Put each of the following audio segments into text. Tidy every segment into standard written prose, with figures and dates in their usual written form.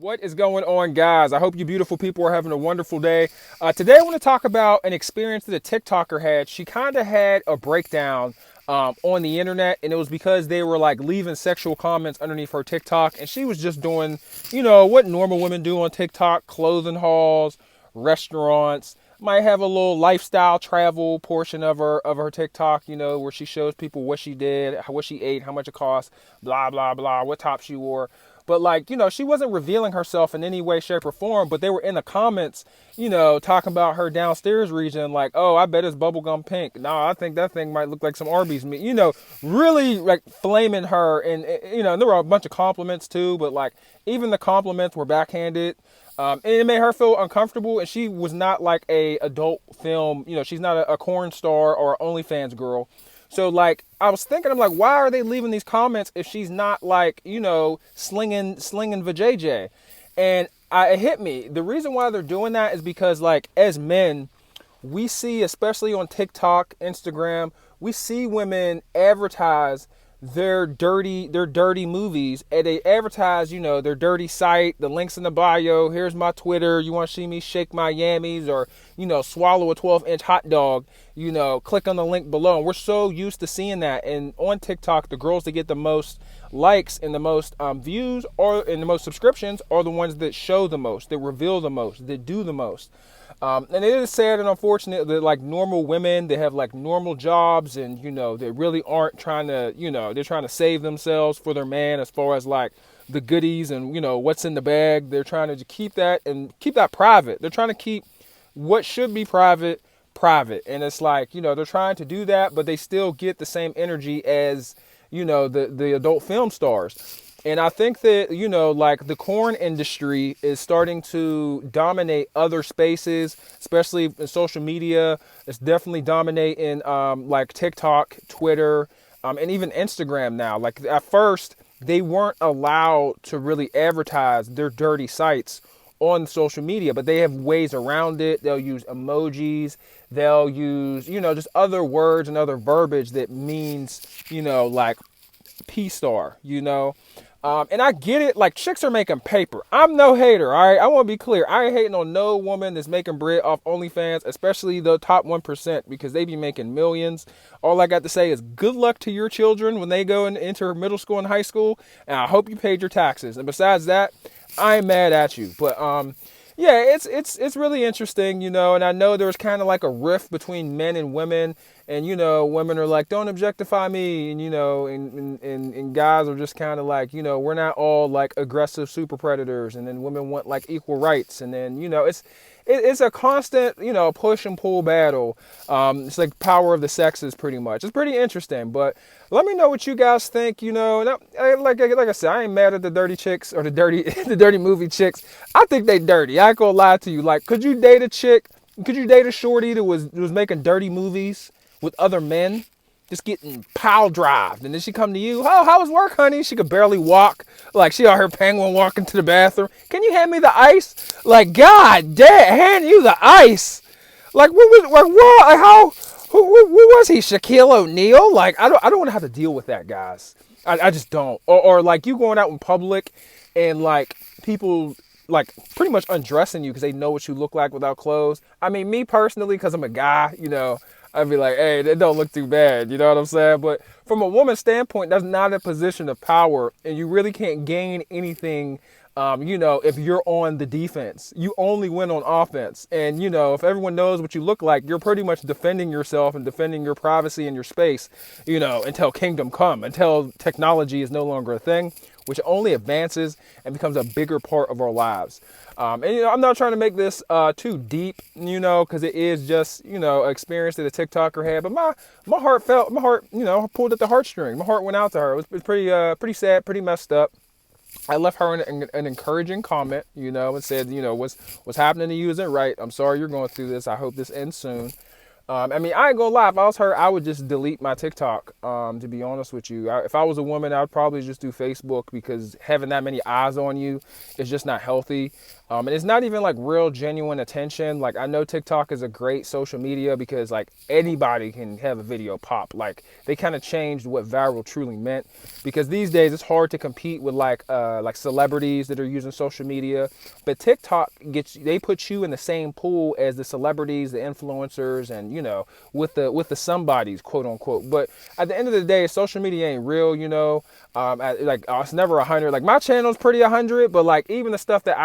What is going on, guys? I hope you beautiful people are having a wonderful day. Today, I want to talk about an experience that a TikToker had. She kind of had a breakdown on the internet, and it was because they were like leaving sexual comments underneath her TikTok, and she was just doing, what normal women do on TikTok: clothing hauls, restaurants. Might have a little lifestyle travel portion of her TikTok, where she shows people what she did, what she ate, how much it cost, blah blah blah, what top she wore. But like, she wasn't revealing herself in any way, shape, or form. But they were in the comments, talking about her downstairs region, like, oh, I bet it's bubblegum pink. No, I think that thing might look like some Arby's meat. Really like flaming her, and and there were a bunch of compliments too. But like, even the compliments were backhanded. And it made her feel uncomfortable, and she was not like a adult film, she's not a corn star or OnlyFans girl. So like, I was thinking, I'm like, why are they leaving these comments if she's not like, slinging vajayjay? And it hit me. The reason why they're doing that is because like, as men, we see, especially on TikTok, Instagram, we see women advertise their dirty movies, and they advertise, their dirty site, the links in the bio. Here's my Twitter. You want to see me shake my yammies, or swallow a 12-inch hot dog, click on the link below. And we're so used to seeing that. And on TikTok, the girls that get the most likes and the most views and the most subscriptions are the ones that show the most, that reveal the most, that do the most. And it is sad and unfortunate that like normal women, they have like normal jobs, and they really aren't trying to, they're trying to save themselves for their man as far as like the goodies and what's in the bag. They're trying to keep that private. They're trying to keep what should be private. And it's like, they're trying to do that, but they still get the same energy as the adult film stars. And I think that, like the corn industry is starting to dominate other spaces, especially in social media. It's definitely dominating like TikTok, Twitter, and even Instagram now. Like at first, they weren't allowed to really advertise their dirty sites on social media, but they have ways around it. They'll use emojis. They'll use, just other words and other verbiage that means, like P-star, and I get it, like chicks are making paper. I'm no hater, all right? I want to be clear. I ain't hating on no woman that's making bread off OnlyFans, especially the top 1%, because they be making millions. All I got to say is good luck to your children when they go and enter middle school and high school, and I hope you paid your taxes. And besides that, I ain't mad at you. But yeah, it's really interesting, and I know there's kind of like a rift between men and women, and women are like, don't objectify me, and and guys are just kind of like, we're not all like aggressive super predators, and then women want like equal rights, and then it's a constant push and pull battle. It's like power of the sexes pretty much. It's pretty interesting, but let me know what you guys think. And like I said, I ain't mad at the dirty chicks or the dirty the dirty movie chicks. I think they dirty. I ain't gonna lie to you. Like, could you date a chick? Could you date a shorty that was making dirty movies with other men, just getting pile drived, and then she come to you? Oh, how was work, honey? She could barely walk. Like she out here penguin walking to the bathroom. Can you hand me the ice? Like, God damn, hand you the ice. Like, what was like what? Like, how? Who was he? Shaquille O'Neal? Like, I don't want to have to deal with that, guys. I just don't. Or like you going out in public, and like people like pretty much undressing you because they know what you look like without clothes. I mean, me personally, because I'm a guy, I'd be like, hey, that don't look too bad. You know what I'm saying? But from a woman's standpoint, that's not a position of power, and you really can't gain anything. If you're on the defense, you only win on offense. And, if everyone knows what you look like, you're pretty much defending yourself and defending your privacy and your space, until kingdom come, until technology is no longer a thing, which only advances and becomes a bigger part of our lives. And, I'm not trying to make this too deep, because it is just, an experience that a TikToker had. But my heart, pulled at the heartstring. My heart went out to her. It was pretty sad, pretty messed up. I left her an encouraging comment, and said, what's happening to you isn't right. I'm sorry you're going through this. I hope this ends soon. I mean, I ain't gonna lie. If I was her, I would just delete my TikTok. To be honest with you, if I was a woman, I would probably just do Facebook because having that many eyes on you is just not healthy. And it's not even like real, genuine attention. Like I know TikTok is a great social media because like anybody can have a video pop. Like they kind of changed what viral truly meant because these days it's hard to compete with like celebrities that are using social media. But TikTok they put you in the same pool as the celebrities, the influencers, and with the somebodies, quote unquote. But at the end of the day, social media ain't real, it's never 100. Like my channel's pretty 100, but like even the stuff that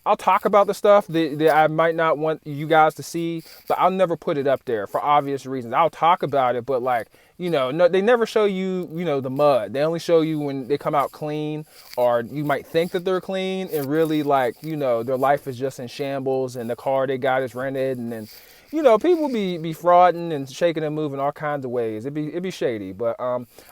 I'll talk about the stuff that I might not want you guys to see, but I'll never put it up there for obvious reasons. I'll talk about it, but like, no, they never show you, the mud. They only show you when they come out clean, or you might think that they're clean and really like, their life is just in shambles and the car they got is rented, and then people be frauding and shaking and moving all kinds of ways. It'd be shady, but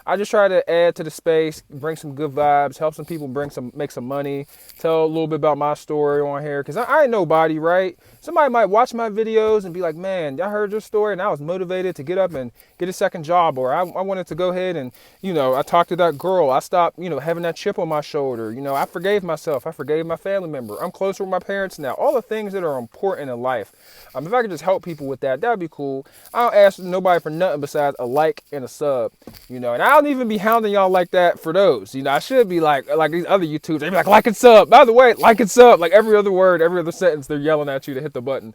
I just try to add to the space, bring some good vibes, help some people make some money, tell a little bit about my story on here, because I ain't nobody, right? Somebody might watch my videos and be like, man, I heard your story and I was motivated to get up and get a second job, or I wanted to go ahead and, I talked to that girl. I stopped, having that chip on my shoulder. I forgave myself. I forgave my family member. I'm closer with my parents now. All the things that are important in life. If I could just help people with that'd be cool. I don't ask nobody for nothing besides a like and a sub, and I don't even be hounding y'all like that for those. I should be like these other YouTubers. They be like and sub. By the way, like and sub. Like every other word, every other sentence, they're yelling at you to hit the button.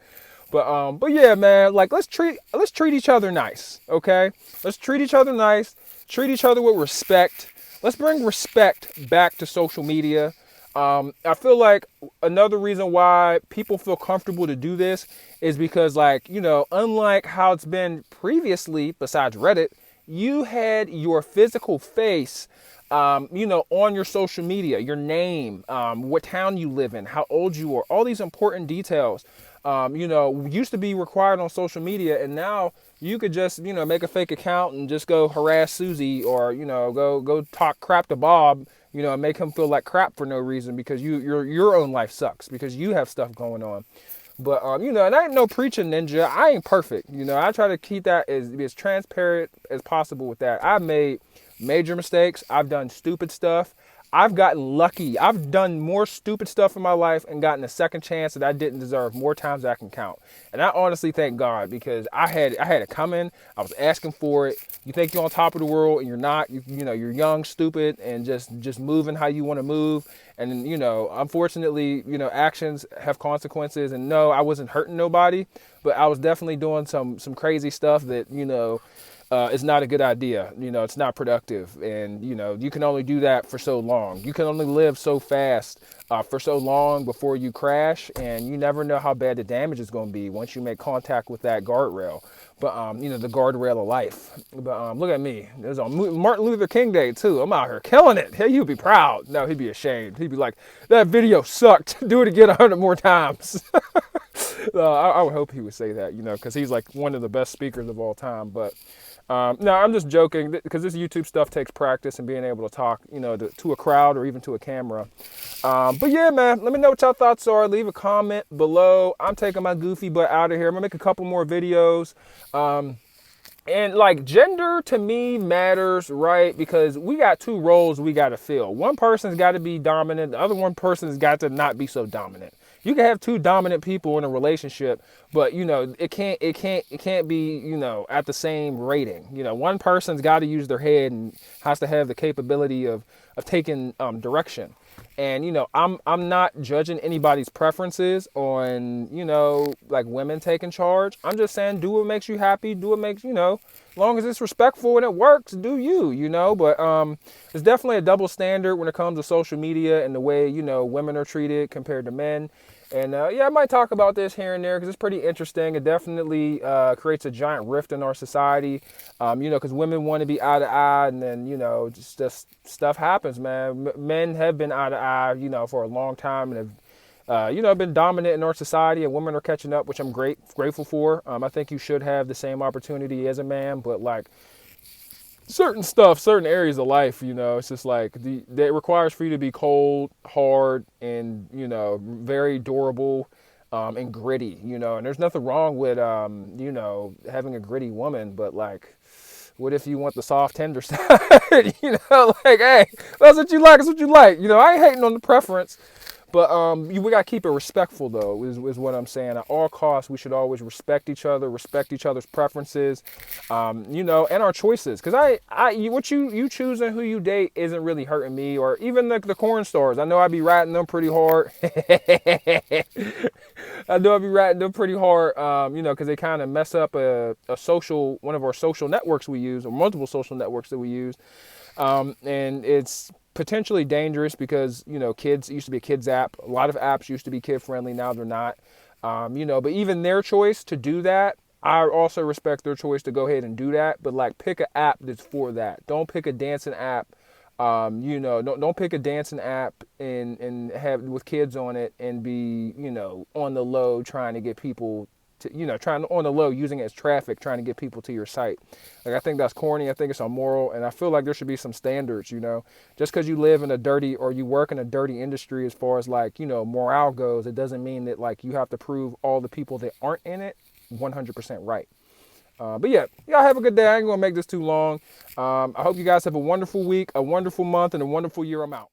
But yeah, man, like let's treat each other nice, okay? Let's treat each other nice, treat each other with respect. Let's bring respect back to social media. I feel like another reason why people feel comfortable to do this is because, like, unlike how it's been previously, besides Reddit, you had your physical face, on your social media, your name, what town you live in, how old you are, all these important details. Used to be required on social media, and now you could just, make a fake account and just go harass Susie, or, go talk crap to Bob, and make him feel like crap for no reason because your own life sucks because you have stuff going on. But, and I ain't no preaching ninja. I ain't perfect. I try to keep that as transparent as possible with that. I've made major mistakes. I've done stupid stuff. I've gotten lucky. I've done more stupid stuff in my life and gotten a second chance that I didn't deserve more times than I can count. And I honestly thank God because I had it coming. I was asking for it. You think you're on top of the world and you're not. You're young, stupid, and just moving how you want to move. And unfortunately, actions have consequences. And no, I wasn't hurting nobody, but I was definitely doing some crazy stuff that it's not a good idea. It's not productive. And, you can only do that for so long. You can only live so fast for so long before you crash. And you never know how bad the damage is going to be once you make contact with that guardrail. But, the guardrail of life. But look at me. It was on Martin Luther King Day, too. I'm out here killing it. Hey, you'd be proud. No, he'd be ashamed. He'd be like, that video sucked. Do it again 100 more times. I would hope he would say that, because he's like one of the best speakers of all time. But no, I'm just joking because this YouTube stuff takes practice and being able to talk, to a crowd or even to a camera. But yeah, man, let me know what y'all thoughts are. Leave a comment below. I'm taking my goofy butt out of here. I'm gonna make a couple more videos. And like gender to me matters, right? Because we got two roles we got to fill. One person's got to be dominant. The other one person's got to not be so dominant. You can have two dominant people in a relationship, but it can't be, at the same rating. One person's got to use their head and has to have the capability of taking direction. And I'm not judging anybody's preferences on like women taking charge. I'm just saying do what makes you happy, do what makes as long as it's respectful and it works, do you. But it's definitely a double standard when it comes to social media and the way women are treated compared to men. And yeah, I might talk about this here and there because it's pretty interesting. It definitely creates a giant rift in our society, because women want to be eye to eye, and then just stuff happens, man. Men have been eye to eye, for a long time, and have been dominant in our society, and women are catching up, which I'm grateful for. I think you should have the same opportunity as a man, but like certain areas of life, it's just like that requires for you to be cold, hard, and very durable. and gritty, and there's nothing wrong with, having a gritty woman, but like, what if you want the soft, tender side? Like, hey, that's what you like. That's what you like. I ain't hating on the preference, but we gotta keep it respectful though. Is what I'm saying. At all costs, we should always respect each other, respect each other's preferences, and our choices. Because what you choosing who you date isn't really hurting me, or even the corn stars. I know I be ratting them pretty hard. I know I be ratting them pretty hard, because they kind of mess up one of our social networks we use, or multiple social networks that we use. And it's potentially dangerous because, kids, it used to be a kids app. A lot of apps used to be kid friendly. Now they're not. But even their choice to do that, I also respect their choice to go ahead and do that. But like, pick an app that's for that. Don't pick a dancing app. Don't pick a dancing app and have with kids on it and be, on the low trying to get people to, trying on the low, using it as traffic, trying to get people to your site. Like, I think that's corny. I think it's immoral. And I feel like there should be some standards, just because you live in a dirty, or you work in a dirty industry as far as like, morale goes, it doesn't mean that like you have to prove all the people that aren't in it 100% right. But yeah, y'all have a good day. I ain't gonna make this too long. I hope you guys have a wonderful week, a wonderful month, and a wonderful year. I'm out.